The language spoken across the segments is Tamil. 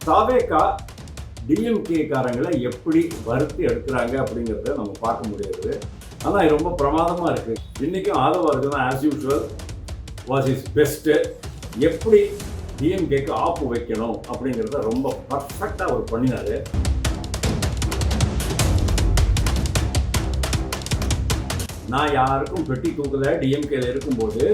தாவேகா டிஎம்கேக்காரங்களை எப்படி வறுத்து எடுக்கிறாங்க அப்படிங்கிறத நம்ம பார்க்க முடியாது. ஆனால் இது ரொம்ப பிரமாதமாக இருக்குது. இன்றைக்கும் ஆதவா இருக்குன்னா as usual was is best. எப்படி டிஎம்கேக்கு ஆப்பு வைக்கணும் அப்படிங்கிறத ரொம்ப பர்ஃபெக்டாக அவர் பண்ணினார். நான் யாருக்கும் பெட்டி தூக்கலை டிஎம்கேல இருக்கும்போது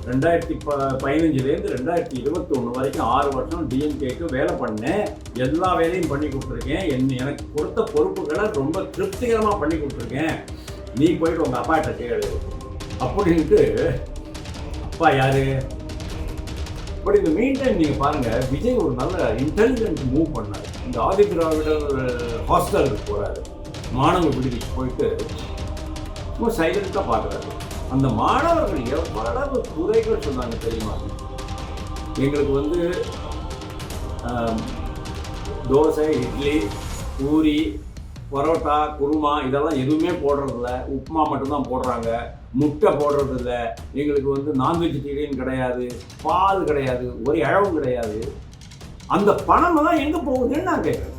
2015 2021 வரைக்கும் 6 வருஷம் டிஎம்கேக்கு வேலை பண்ணேன். எல்லா வேலையும் பண்ணி கொடுத்துருக்கேன். எனக்கு கொடுத்த பொறுப்புகளை ரொம்ப திருப்திகரமாக பண்ணி கொடுத்துருக்கேன். நீ போயிட்டு உங்கள் அப்பாட்ட கேளு அப்படின்ட்டு. அப்பா யாரு? பட் இந்த மெயின் டைம் நீங்கள் பாருங்கள், விஜய் ஒரு நல்ல இன்டெலிஜென்ட் மூவ் பண்ணார். இந்த ஆதி திராவிடர் ஹாஸ்டலுக்கு போகிறாரு, மாணவ விடுதிக்கு போயிட்டு ரொம்ப சைலண்ட்டாக பார்க்குறாரு. அந்த மாணவர்கள் எவ்வளவு துறைகள் சொன்னாங்க தெரியுமா? எங்களுக்கு தோசை, இட்லி, பூரி, பரோட்டா, குருமா இதெல்லாம் எதுவுமே போடுறதில்ல. உப்புமா மட்டும்தான் போடுறாங்க. முட்டை போடுறதில்ல. எங்களுக்கு நான் வெஜிடேரியன் கிடையாது, பால் கிடையாது, ஒரு இழவும் கிடையாது. அந்த பணம் தான் எங்கே போகுதுன்னு நான் கேட்குறேன்.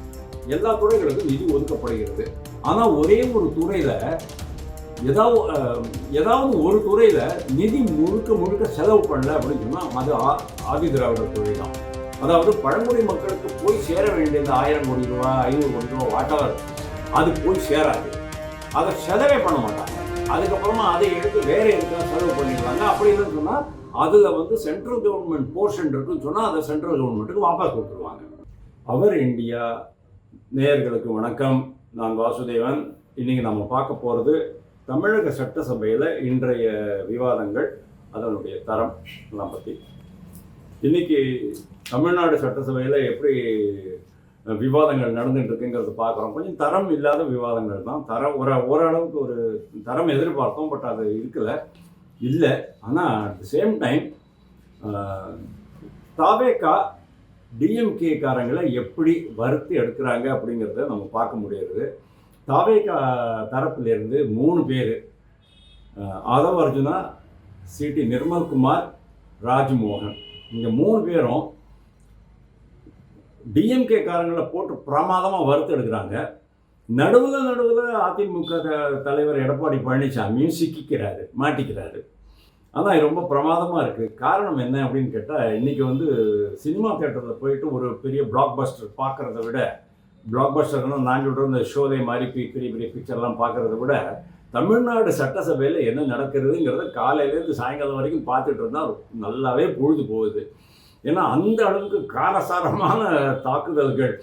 எல்லா துறைகளுக்கும் நிதி ஒதுக்கப்படுகிறது. ஆனால் ஒரே ஒரு துறையில் ஏதாவது ஒரு துறையில் நிதி முழுக்க செலவு பண்ணல அப்படின்னு சொன்னால் அது ஆதி திராவிடர் துறை தான். அதாவது பழங்குடி மக்களுக்கு போய் சேர வேண்டிய இந்த 1000 கோடி ரூபா, 500 கோடி ரூபா வாட்டவர் அது போய் சேராது. அதை செலவே பண்ண மாட்டாங்க. அதுக்கப்புறமா அதை எடுத்து வேற எதுக்காக செலவு பண்ணிடுவாங்க. அப்படின்னு சொன்னால் அதில் சென்ட்ரல் கவர்மெண்ட் போர்ஷன் இருக்குன்னு சொன்னால் அதை சென்ட்ரல் கவர்மெண்ட்டுக்கு வாபஸ் கொடுத்துருவாங்க. அவர் இந்தியா நேயர்களுக்கு வணக்கம். நான் வாசுதேவன். இன்றைக்கி நம்ம பார்க்க போகிறது தமிழக சட்டசபையில் இன்றைய விவாதங்கள், அதனுடைய தரம் எல்லாம் பற்றி. இன்றைக்கி தமிழ்நாடு சட்டசபையில் எப்படி விவாதங்கள் நடந்துட்டுருக்குங்கிறது பார்க்குறோம். கொஞ்சம் தரம் இல்லாத விவாதங்கள் தான். தரம் ஓரளவுக்கு ஒரு தரம் எதிர்பார்த்தோம், பட் அது இல்லை. ஆனால் அட் த சேம் டைம் தாவேகா டிஎம்கேக்காரங்களை எப்படி வறுத்து எடுக்கிறாங்க அப்படிங்கிறத நம்ம பார்க்க முடியாது. தாவேகா தரப்பிலிருந்து 3 பேர், ஆதவ அர்ஜுனா, சிடி நிர்மல்குமார், ராஜ்மோகன், இந்த 3 பேரும் டிஎம்கே காரங்களை போட்டு பிரமாதமாக வறுத்து எடுக்கிறாங்க. நடுவில் அதிமுக தலைவர் எடப்பாடி பழனிசாமியும் மாட்டிக்கிறாரு. ஆனால் இது ரொம்ப பிரமாதமாக இருக்குது. காரணம் என்ன அப்படின்னு கேட்டால், இன்றைக்கி சினிமா தியேட்டரில் போயிட்டு ஒரு பெரிய பிளாக் பஸ்டர் பார்க்குறத விட, பிளாக் பஸ்டர்னால் நான் சொல்கிற இந்த ஷோதை மாதிரி பெரிய பெரிய பிக்சர்லாம் பார்க்குறத விட, தமிழ்நாடு சட்டசபையில் என்ன நடக்கிறதுங்கிறத காலையிலேருந்து சாயங்காலம் வரைக்கும் பார்த்துட்டு இருந்தால் நல்லாவே பொழுது போகுது. ஏன்னா அந்த அளவுக்கு காரசாரமான தாக்குதல்கள்.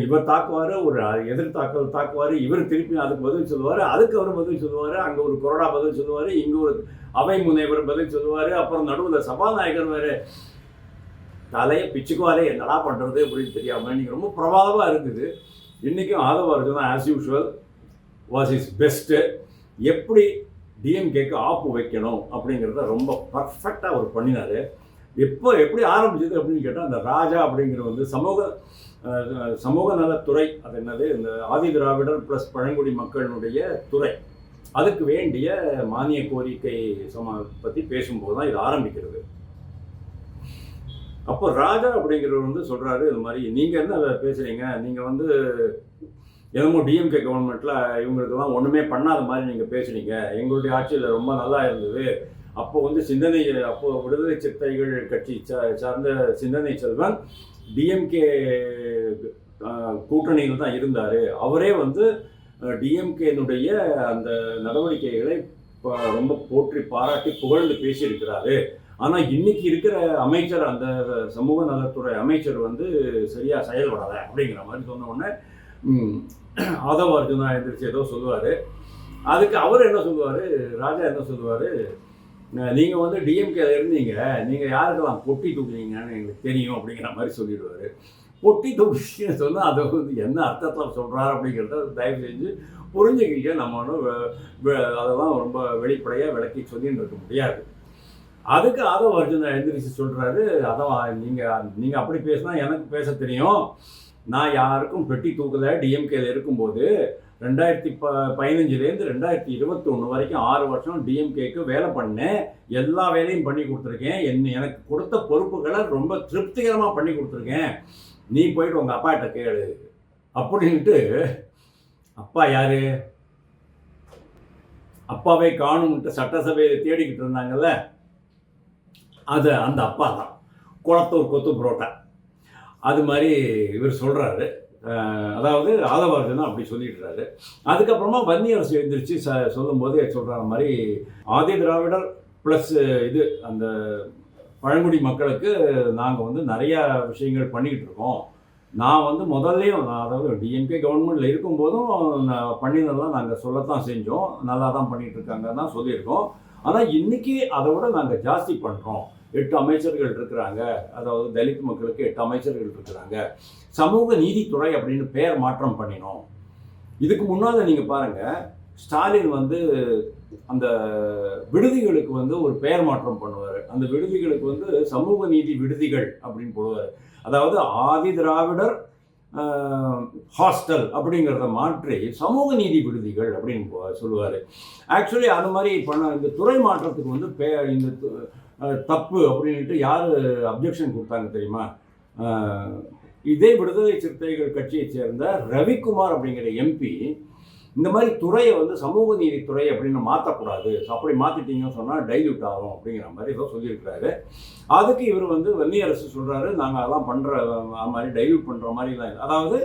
இவர் தாக்குவார், ஒரு எதிர்த்தாக்குதல் தாக்குவார், இவர் திருப்பி அதுக்கு பதில் சொல்லுவார், அதுக்கு அவர் பதில் சொல்லுவார், அங்கே ஒரு கொறடா பதில் சொல்லுவார், இங்கே ஒரு அவை முனைவர் பதில் சொல்லுவார், அப்புறம் நடுவில் சபாநாயகர் வேறு தலையை பிச்சுக்குவாரே என்னடா பண்ணுறது அப்படின்னு தெரியாமல் இன்றைக்கி ரொம்ப பிரமாதமாக இருக்குது. இன்றைக்கும் ஆதவா இருக்குன்னா as usual was is best. எப்படி டிஎம்கேக்கு ஆப்பு வைக்கணும் அப்படிங்கிறத ரொம்ப பர்ஃபெக்டாக அவர் பண்ணினார். எப்படி ஆரம்பிச்சது அப்படின்னு கேட்டால், அந்த ராஜா அப்படிங்கிற சமூக நலத்துறை, அது என்னது, இந்த ஆதி திராவிடர் ப்ளஸ் பழங்குடி மக்களினுடைய துறை, அதுக்கு வேண்டிய மானிய கோரிக்கை பற்றி பேசும்போது தான் இது ஆரம்பிக்கிறது. அப்போ ராஜா அப்படிங்கிறவர் சொல்கிறாரு, இது மாதிரி நீங்கள் என்ன பேசுகிறீங்க, நீங்கள் என்னமோ டிஎம்கே கவர்மெண்ட்டில் இவங்களுக்கெல்லாம் ஒன்றுமே பண்ணாத மாதிரி நீங்கள் பேசுகிறீங்க. எங்களுடைய ஆட்சியில் ரொம்ப நல்லா இருந்தது. அப்போ விடுதலை சிறுத்தைகள் கட்சி சார்ந்த சிந்தனை செல்வன் டிஎம்கே கூட்டணியில் தான் இருந்தார். அவரே டிஎம்கேனுடைய அந்த நடவடிக்கைகளை ரொம்ப போற்றி பாராட்டி புகழ்ந்து பேசியிருக்கிறாரு. ஆனால் இன்னைக்கு இருக்கிற அமைச்சர், அந்த சமூக நலத்துறை அமைச்சர் சரியாக செயல்படலை அப்படிங்கிற மாதிரி சொன்ன உடனே ஆதவ அர்ஜுனா எந்திரிச்சு ஏதோ சொல்லுவார். அதுக்கு அவர் என்ன சொல்லுவார், ராஜா என்ன சொல்லுவார், நீங்கள் டிஎம்கேல இருந்தீங்க, நீங்கள் யாருக்கெல்லாம் பொட்டி தூக்குனீங்கன்னு எங்களுக்கு தெரியும் அப்படிங்கிற மாதிரி சொல்லிடுவார். பொட்டி தூக்கின்னு சொன்னால் அதை என்ன அர்த்தத்தில் சொல்கிறார் அப்படிங்கிறத தயவு செஞ்சு புரிஞ்சுக்கிங்க. நம்ம அதெல்லாம் ரொம்ப வெளிப்படையாக விளக்கி சொல்லின்னு இருக்க முடியாது. அதுக்கு ஆதவ அர்ஜுனா எழுந்திரிச்சு சொல்கிறாரு, அதான் நீங்கள் அப்படி பேசினா எனக்கு பேச தெரியும். நான் யாருக்கும் பெட்டி தூக்கலை. டிஎம்கேல இருக்கும்போது 2015 2021 வரைக்கும் 6 வருஷம் டிஎம்கேக்கு வேலை பண்ணேன். எல்லா வேலையும் பண்ணி கொடுத்துருக்கேன். எனக்கு கொடுத்த பொறுப்புகளை ரொம்ப திருப்திகரமாக பண்ணி கொடுத்துருக்கேன். நீ போயிட்டு உங்கள் அப்பாட்ட கேளு அப்படின்ட்டு. அப்பா யாரு? அப்பாவை காணும்ட்டு சட்டசபையை தேடிக்கிட்டு இருந்தாங்கல்ல, அது அந்த அப்பா தான். குளத்தூர் கொத்து புரோட்டா அது மாதிரி இவர் சொல்கிறாரு. அதாவது ஆதவார்ஜுனா அப்படி சொல்லிடுறாரு. அதுக்கப்புறமா வன்னியரசு எழுந்திரிச்சு சொல்லும்போது சொல்கிற மாதிரி ஆதி திராவிடர் ப்ளஸ் இது அந்த பழங்குடி மக்களுக்கு நாங்கள் வந்து நிறையா விஷயங்கள் பண்ணிக்கிட்டு இருக்கோம். நான் வந்து முதல்லையும் அதாவது டிஎம்கே கவர்மெண்ட்டில் இருக்கும்போதும் பண்ணினதெல்லாம் நாங்கள் சொல்லத்தான் செஞ்சோம். நல்லா தான் பண்ணிகிட்ருக்காங்க தான் சொல்லியிருக்கோம். ஆனால் இன்றைக்கி அதை விட நாங்கள் ஜாஸ்தி பண்ணுறோம். 8 அமைச்சர்கள் இருக்கிறாங்க. அதாவது தலித் மக்களுக்கு 8 அமைச்சர்கள் இருக்கிறாங்க. சமூக நீதித்துறை அப்படின்னு பெயர் மாற்றம் பண்ணினோம். இதுக்கு முன்னால் நீங்கள் பாருங்கள், ஸ்டாலின் வந்து அந்த விடுதிகளுக்கு வந்து ஒரு பெயர் மாற்றம் பண்ணுவார். அந்த விடுதிகளுக்கு வந்து சமூக நீதி விடுதிகள் அப்படின்னு போடுவார். அதாவது ஆதி திராவிடர் ஹாஸ்டல் அப்படிங்கிறத மாற்றி சமூக நீதி விடுதிகள் அப்படின்னு சொல்லுவார். ஆக்சுவலி அது மாதிரி இந்த துறை மாற்றத்துக்கு வந்து இந்த தப்பு அப்படின்ட்டு யார் அப்ஜெக்ஷன் கொடுத்தாங்க தெரியுமா? இதே விடுதலை சிறுத்தைகள் கட்சியை சேர்ந்த ரவிக்குமார் அப்படிங்கிற எம்பி இந்த மாதிரி துறையை வந்து சமூக நீதித்துறை அப்படின்னு மாற்றக்கூடாது, அப்படி மாற்றிட்டீங்கன்னு சொன்னால் டைல்யூட் ஆகும் அப்படிங்கிற மாதிரி ஏதோ சொல்லியிருக்கிறாரு. அதுக்கு இவர் வந்து வன்னியரசு சொல்கிறாரு, நாங்கள் அதெல்லாம் பண்ணுற மாதிரி டைல்யூட் பண்ணுற மாதிரிலாம் இல்லை. அதாவது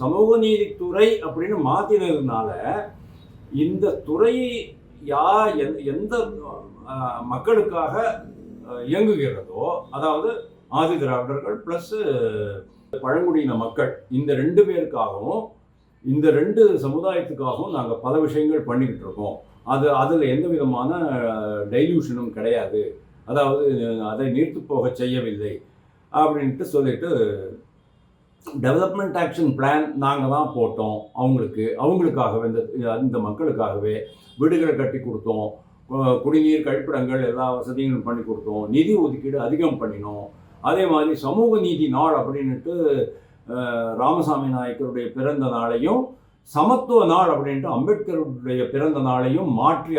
சமூக நீதித்துறை அப்படின்னு மாற்றினதுனால இந்த துறை எந்த மக்களுக்காக இயங்குகிறதோ, அதாவது ஆதி திராவிடர்கள் ப்ளஸ் பழங்குடியின மக்கள், இந்த 2 பேருக்காகவும் இந்த 2 சமுதாயத்துக்காகவும் நாங்கள் பல விஷயங்கள் பண்ணிக்கிட்டு இருக்கோம். அதில் எந்த விதமான டைல்யூஷனும் கிடையாது, அதாவது அதை நீர்த்து போக செய்யவில்லை அப்படின்ட்டு சொல்லிட்டு டெவலப்மெண்ட் ஆக்ஷன் பிளான் நாங்கள் தான் போட்டோம். அவங்களுக்காகவே இந்த மக்களுக்காகவே வீடுகளை கட்டி கொடுத்தோம், குடிநீர் கழிப்பிடங்கள் எல்லா வசதிகளும் பண்ணி கொடுத்தோம், நிதி ஒதுக்கீடு அதிகம் பண்ணினோம். அதே மாதிரி சமூக நீதி நாள் அப்படின்ட்டு ராமசாமி நாயக்கருடைய பிறந்த நாளையும் சமத்துவ நாள் அப்படின்ட்டு அம்பேத்கருடைய பிறந்த நாளையும் மாற்றி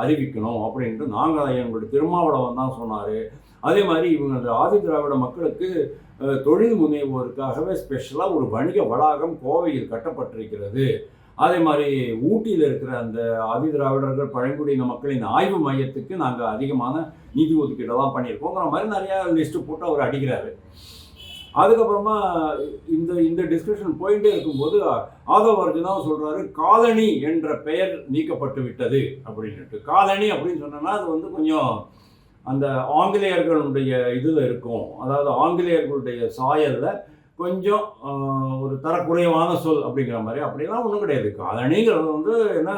அறிவிக்கணும் அப்படின்ட்டு நாங்கள் எங்களுடைய திருமாவளவன் தான் சொன்னார். அதே மாதிரி இவங்க ஆதி திராவிட மக்களுக்கு தொழில் முனைவோருக்காகவே ஸ்பெஷலாக ஒரு வணிக வளாகம் கோவையில் கட்டப்பட்டிருக்கிறது. அதே மாதிரி ஊட்டியில் இருக்கிற அந்த ஆதி திராவிடர்கள் பழங்குடியின மக்களின் ஆய்வு மையத்துக்கு நாங்கள் அதிகமான நிதி ஒதுக்கீடெல்லாம் பண்ணியிருக்கோங்கிற மாதிரி நிறையா லிஸ்ட்டு போட்டு அவர் அடிக்கிறாரு. அதுக்கப்புறமா இந்த டிஸ்கஷன் போயிட்டே இருக்கும்போது ஆதவார்ஜுனா சொல்கிறாரு, காலனி என்ற பெயர் நீக்கப்பட்டு விட்டது அப்படின்ட்டு. காலனி அப்படின்னு சொன்னோன்னா அது வந்து கொஞ்சம் அந்த ஆங்கிலேயர்களுடைய இதில் இருக்கும், அதாவது ஆங்கிலேயர்களுடைய சாயலில் கொஞ்சம் ஒரு தரக்குறைவான சொல் அப்படிங்கிற மாதிரி. அப்படிலாம் ஒன்றும் கிடையாது. காலனிங்கிறது வந்து என்ன,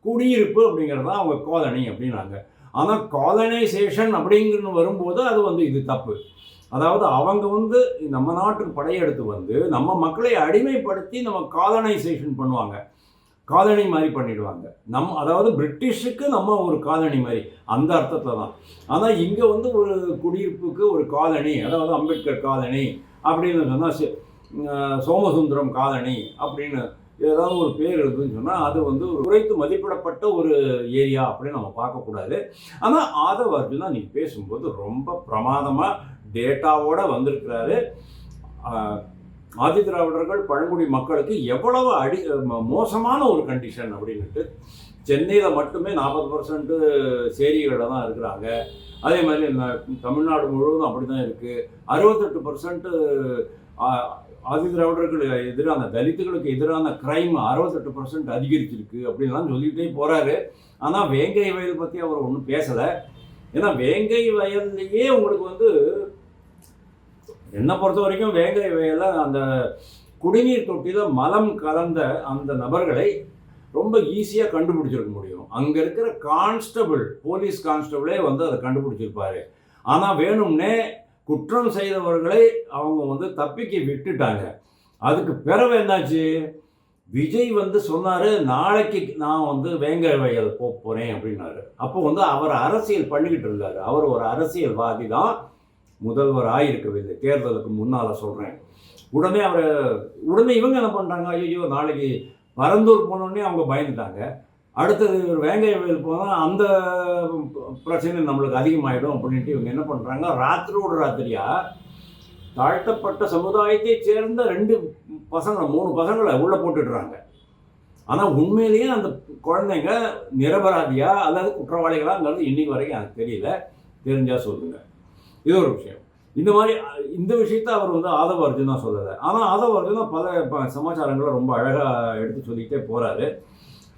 குடியிருப்பு அப்படிங்கிறது தான் அவங்க காலனி அப்படின்னாங்க. ஆனால் காலனைசேஷன் அப்படிங்கிறது வரும்போது அது வந்து இது தப்பு. அதாவது அவங்க வந்து நம்ம நாட்டுக்கு படையெடுத்து வந்து நம்ம மக்களை அடிமைப்படுத்தி நம்ம காலனைசேஷன் பண்ணுவாங்க, காலனி மாதிரி பண்ணிடுவாங்க. அதாவது பிரிட்டிஷுக்கு நம்ம ஒரு காலனி மாதிரி அந்த அர்த்தத்தில் தான். ஆனால் இங்கே வந்து ஒரு குடியிருப்புக்கு ஒரு காலனி, அதாவது அம்பேத்கர் காலனி அப்படின்னு சொன்னால் சோமசுந்தரம் காலனி அப்படின்னு ஏதாவது ஒரு பேர் இருக்குதுன்னு சொன்னால் அது வந்து ஒரு குறைத்து மதிப்பிடப்பட்ட ஒரு ஏரியா அப்படின்னு நம்ம பார்க்கக்கூடாது. ஆனால் ஆதவார்ஜுனா நீ பேசும்போது ரொம்ப பிரமாதமாக டேட்டாவோடு வந்திருக்கிறாரு. ஆதி திராவிடர்கள் பழங்குடி மக்களுக்கு எவ்வளவு மோசமான ஒரு கண்டிஷன் அப்படின்ட்டு. சென்னையில் மட்டுமே 40% சேரிகளில் தான் இருக்கிறாங்க. அதே மாதிரி தமிழ்நாடு முழுவதும் அப்படி தான் இருக்குது. 68% ஆதி திராவிடர்களுக்கு எதிரான தலித்துகளுக்கு எதிரான கிரைம் 68% அதிகரிச்சிருக்கு அப்படின்லாம் சொல்லிகிட்டே போகிறாரு. ஆனால் வேங்கை வயல் பற்றி அவர் ஒன்றும் பேசலை. ஏன்னா வேங்கை வயல்லையே உங்களுக்கு வந்து என்னை பொறுத்த வரைக்கும் வேங்கை வயலில் அந்த குடிநீர் தொட்டியில் மலம் கலந்த அந்த நபர்களை ரொம்ப ஈஸியாக கண்டுபிடிச்சிருக்க முடியும். அங்கே இருக்கிற கான்ஸ்டபிள், போலீஸ் கான்ஸ்டபிளே வந்து அதை கண்டுபிடிச்சிருப்பாரு. ஆனால் வேணும்னே குற்றம் செய்தவர்களை அவங்க வந்து தப்பிக்க விட்டுட்டாங்க. அதுக்கு பிறகு என்னாச்சு, விஜய் வந்து சொன்னார், நாளைக்கு நான் வந்து வேங்கை வயல் போகிறேன் அப்படின்னாரு. அப்போ வந்து அவர் அரசியல் பண்ணிக்கிட்டு இருந்தார். அவர் ஒரு அரசியல்வாதி தான், முதல்வர் ஆகியிருக்கவில்லை, தேர்தலுக்கு முன்னால் சொல்கிறேன். உடனே இவங்க என்ன பண்ணுறாங்க, ஐயோ நாளைக்கு பரந்தூர் போனோடனே அவங்க பயந்துட்டாங்க. அடுத்தது வேங்கை வயல் போனால் அந்த பிரச்சனை நம்மளுக்கு அதிகமாகிடும் அப்படின்ட்டு இவங்க என்ன பண்ணுறாங்க, ராத்திரியோடு ராத்திரியாக தாழ்த்தப்பட்ட சமுதாயத்தை சேர்ந்த 2 பசங்களை 3 பசங்களை உள்ளே போட்டுடுறாங்க. ஆனால் உண்மையிலேயே அந்த குழந்தைங்க நிரபராதியா அல்லது குற்றவாளிகளாங்கிறது இன்னைக்கு வரைக்கும் எனக்கு தெரியல. தெரிஞ்சால் சொல்லுங்கள். இது ஒரு விஷயம். இந்த விஷயத்தை அவர் வந்து ஆதவ அர்ஜுனா சொல்லலை. ஆனால் ஆதவ அர்ஜுனா பல சமாச்சாரங்களை ரொம்ப அழகாக எடுத்து சொல்லிக்கிட்டே போகிறாரு.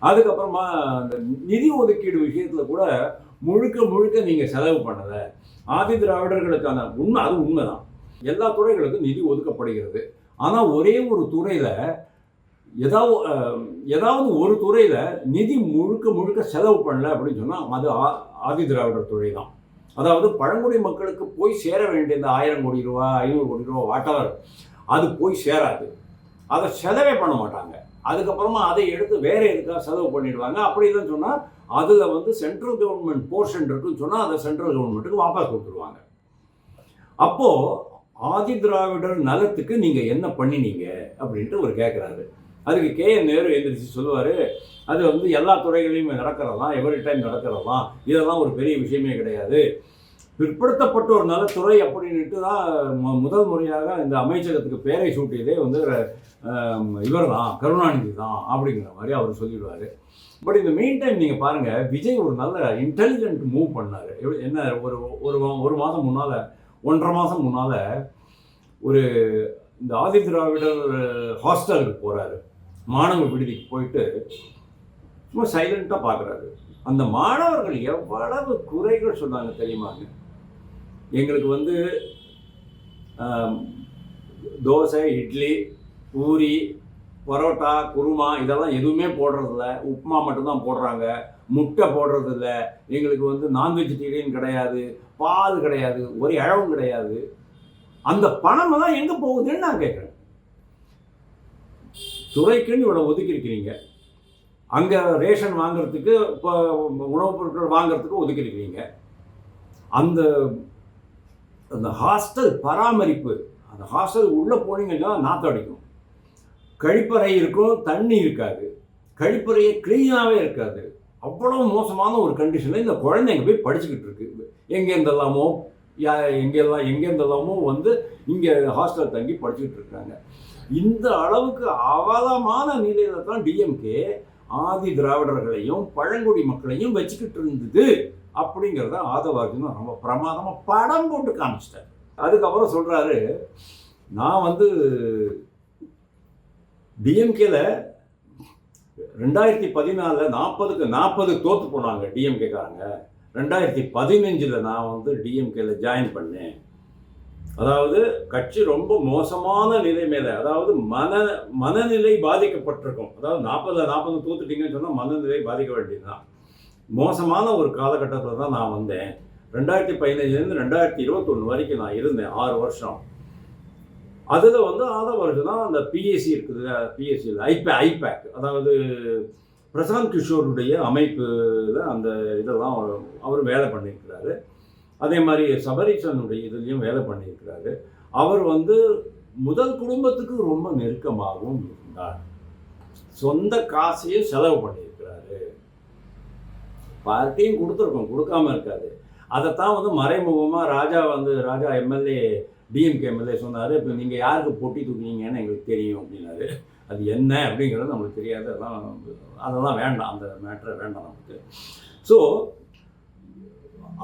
அதுக்கப்புறமா அந்த நிதி ஒதுக்கீடு விஷயத்தில் கூட முழுக்க நீங்கள் செலவு பண்ணலை. ஆதி திராவிடர்களுக்கான அது உண்மைதான். எல்லா துறைகளுக்கும் நிதி ஒதுக்கப்படுகிறது. ஆனால் ஒரே ஒரு துறையில் ஏதாவது ஒரு துறையில் நிதி முழுக்க செலவு பண்ணல அப்படின்னு சொன்னால் அது ஆதி திராவிடர் துறை தான். அதாவது பழங்குடி மக்களுக்கு போய் சேர வேண்டிய இந்த 1000 கோடி ரூபா 500 கோடி ரூபா வாட்டவர் அது போய் சேராது. அதை செலவே பண்ண மாட்டாங்க. அதுக்கப்புறமா அதை எடுத்து வேற எதுக்காக செலவு பண்ணிடுவாங்க. அப்படி இல்லைன்னு சொன்னால் அதில் வந்து சென்ட்ரல் கவர்மெண்ட் போர்ஷன் இருக்குன்னு சொன்னால் அதை சென்ட்ரல் கவர்மெண்ட்டுக்கு வாபஸ் கொடுத்துருவாங்க. அப்போது ஆதி திராவிடர் நலத்துக்கு நீங்கள் என்ன பண்ணினீங்க அப்படின்ட்டு அவர் கேட்குறாரு. அதுக்கு KN நேரு எந்திரிச்சு சொல்லுவார், அது வந்து எல்லா துறைகளையும் நடக்கிறதான், எவரி டைம் நடக்கிறதான், இதெல்லாம் ஒரு பெரிய விஷயமே கிடையாது. பிற்படுத்தப்பட்ட ஒரு நலத்துறை அப்படின்ட்டு தான் முதல் முறையாக இந்த அமைச்சகத்துக்கு பேரை சூட்டியதே வந்து இவர் தான், கருணாநிதி தான் அப்படிங்கிற மாதிரி அவர் சொல்லிடுவார். பட் இந்த மெயின் டைம் நீங்கள் பாருங்கள், விஜய் ஒரு நல்ல இன்டெலிஜென்ட் மூவ் பண்ணார். என்ன ஒரு மாதம் முன்னால் 1.5 மாதம் முன்னால் ஒரு இந்த ஆதி திராவிடர் ஹாஸ்டலுக்கு போகிறாரு. மாணவ விடுதிக்கு போயிட்டு சும்மா சைலண்ட்டாக பார்க்குறாரு. அந்த மாணவர்கள் எவ்வளவு குறைகள் சொன்னாங்க தெரியுமாங்க. எங்களுக்கு வந்து தோசை, இட்லி, பூரி, பரோட்டா, குருமா இதெல்லாம் எதுவுமே போடுறதில்ல. உப்புமா மட்டும்தான் போடுறாங்க. முட்டை போடுறதில்ல. எங்களுக்கு வந்து நான்வெஜிடேரியன் கிடையாது, பால் கிடையாது, ஒரு இழவும் கிடையாது. அந்த பணம் தான் எங்கே போகுதுன்னு நான் கேட்குறேன். துறைக்குன்னு இவ்வளோ ஒதுக்கியிருக்கிறீங்க. அங்கே ரேஷன் வாங்குறதுக்கு, இப்போ உணவுப் பொருட்கள் வாங்குறதுக்கு ஒதுக்கியிருக்கிறீங்க. அந்த அந்த ஹாஸ்டல் பராமரிப்பு, அந்த ஹாஸ்டல் உள்ளே போனீங்கன்னா நாற்றம் அடிக்கும். கழிப்பறை இருக்கும், தண்ணி இருக்காது. கழிப்பறையே க்ளீனாகவே இருக்காது. அவ்வளோ மோசமான ஒரு கண்டிஷனில் இந்த குழந்தைங்க போய் படிச்சுக்கிட்டு இருக்கு. எங்கேருந்தெல்லாமோ வந்து இங்கே ஹாஸ்டல் தங்கி படிச்சுக்கிட்டு இருக்காங்க. இந்த அளவுக்கு அவலமான நிலையில தான் டிஎம்கே ஆதி திராவிடர்களையும் பழங்குடி மக்களையும் வச்சுக்கிட்டு இருந்தது அப்படிங்கிறத ஆதவ அர்ஜுனா ரொம்ப பிரமாதமாக படம் போட்டு காமிச்சிட்டார். அதுக்கப்புறம் சொல்கிறாரு, நான் வந்து டிஎம்கேல 2014 40 தோற்று போனாங்க டிஎம்கேக்காரங்க. 2015 நான் வந்து டிஎம்கேல ஜாயின் பண்ணேன். அதாவது கட்சி ரொம்ப மோசமான நிலை மேலே, அதாவது மனநிலை பாதிக்கப்பட்டிருக்கும். அதாவது 40 தோத்துட்டீங்கன்னு சொன்னால் மனநிலை பாதிக்க வேண்டியதுதான். மோசமான ஒரு காலகட்டத்தில் தான் நான் வந்தேன். 2015 2021 வரைக்கும் நான் இருந்தேன், 6 வருஷம். அதில் வந்து ஆதவ அர்ஜுனா அந்த பிஎஸ்சி இருக்குது, பிஎஸ்சியில் ஐபேக், அதாவது பிரசாந்த் கிஷோருடைய அமைப்பில் அந்த இதெல்லாம் அவர் வேலை பண்ணியிருக்கிறாரு. அதே மாதிரி சபரீசனுடைய இதுலேயும் வேலை பண்ணியிருக்கிறாரு. அவர் வந்து முதல் குடும்பத்துக்கு ரொம்ப நெருக்கமாகவும் இருந்தார். சொந்த காசையும் செலவு பண்ணியிருக்கிறாரு. பார்ட்டியும் கொடுத்துருக்கோம், கொடுக்காம இருக்காது. அதைத்தான் வந்து மறைமுகமாக ராஜா எம்எல்ஏ, டிஎம்கே எம்எல்ஏ சொன்னார், இப்போ நீங்கள் யாருக்கு பொட்டி தூக்கினீங்கன்னு எங்களுக்கு தெரியும் அப்படின்னாரு. அது என்ன அப்படிங்கிறது நம்மளுக்கு தெரியாது. அதெல்லாம் வேண்டாம், அந்த மேட்ரை வேண்டாம் நமக்கு. ஸோ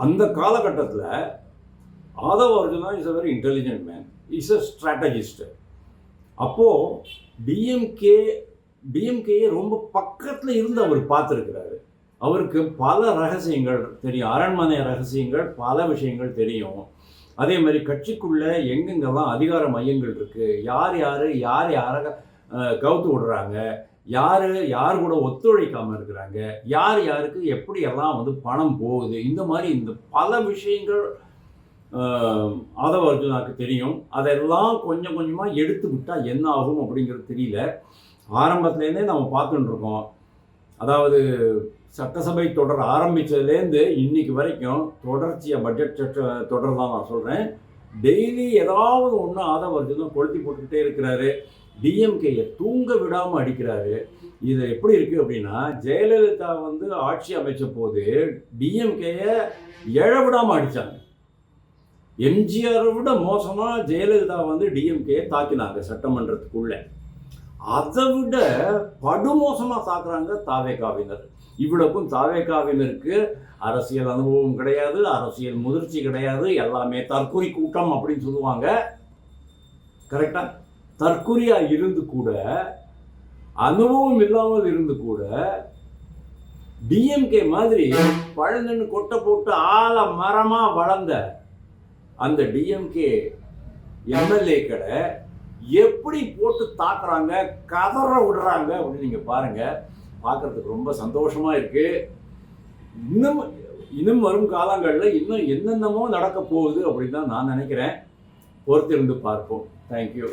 அந்த காலகட்டத்தில் Aadhav Arjuna is a very intelligent man, is a strategist. அப்போது டிஎம்கேயை ரொம்ப பக்கத்தில் இருந்து அவர் பார்த்துருக்கிறாரு. அவருக்கு பல ரகசியங்கள் தெரியும், அரண்மனை ரகசியங்கள், பல விஷயங்கள் தெரியும். அதே மாதிரி கட்சிக்குள்ளே எங்கெங்கெல்லாம் அதிகார மையங்கள் இருக்குது, யாரை கவுத்து விடுறாங்க, யார் கூட ஒத்துழைக்காமல் இருக்கிறாங்க, யாருக்கு எப்படியெல்லாம் வந்து பணம் போகுது, இந்த மாதிரி இந்த பல விஷயங்கள் ஆதவ அர்ஜுனாவுக்கு தெரியும். அதெல்லாம் கொஞ்சம் கொஞ்சமாக எடுத்து விட்டால் என்ன ஆகும் அப்படிங்கிறது தெரியல. ஆரம்பத்துலேருந்தே நம்ம பார்த்துட்டு இருக்கோம். அதாவது சட்டசபை தொடர் ஆரம்பித்ததுலேருந்து இன்னைக்கு வரைக்கும் தொடர்ச்சியாக பட்ஜெட் தொடர் தான் நான் சொல்கிறேன். டெய்லி ஏதாவது ஒன்று ஆதவ அர்ஜுனா கொளுத்தி போட்டுக்கிட்டே இருக்கிறாரு. டிஎம்கேயை தூங்க விடாமல் அடிக்கிறாரு. இது எப்படி இருக்குது அப்படின்னா, ஜெயலலிதா வந்து ஆட்சி அமைச்ச போது டிஎம்கேயை எழ விடாமல் அடித்தாங்க. எம்ஜிஆரை விட மோசமாக ஜெயலலிதா வந்து டிஎம்கே தாக்கினாங்க சட்டமன்றத்துக்குள்ள. அதை விட படுமோசமாக தாக்குறாங்க தாவேகாவினர். இவ்வளவுக்கும் தாவேகாவினருக்கு அரசியல் அனுபவம் கிடையாது, அரசியல் முதிர்ச்சி கிடையாது, எல்லாமே தற்குறி கூட்டம் அப்படின்னு சொல்லுவாங்க. கரெக்டா? தற்குறியா இருந்து கூட, அனுபவம் இல்லாமல் இருந்து கூட, டிஎம்கே மாதிரி பழங்கன்னு கொட்டை போட்டு ஆல மரமா வளர்ந்த அந்த டிஎம்கே எம்எல்ஏக்களை எப்படி போட்டு தாக்குறாங்க, கதற விடுறாங்க அப்படின்னு நீங்க பாருங்க. பார்க்கறதுக்கு ரொம்ப சந்தோஷமா இருக்கு. இன்னும் வரும் காலங்களில் இன்னும் என்னென்னமோ நடக்க போகுது அப்படின்னு தான் நான் நினைக்கிறேன். பொறுத்திருந்து பார்ப்போம். தேங்க்யூ.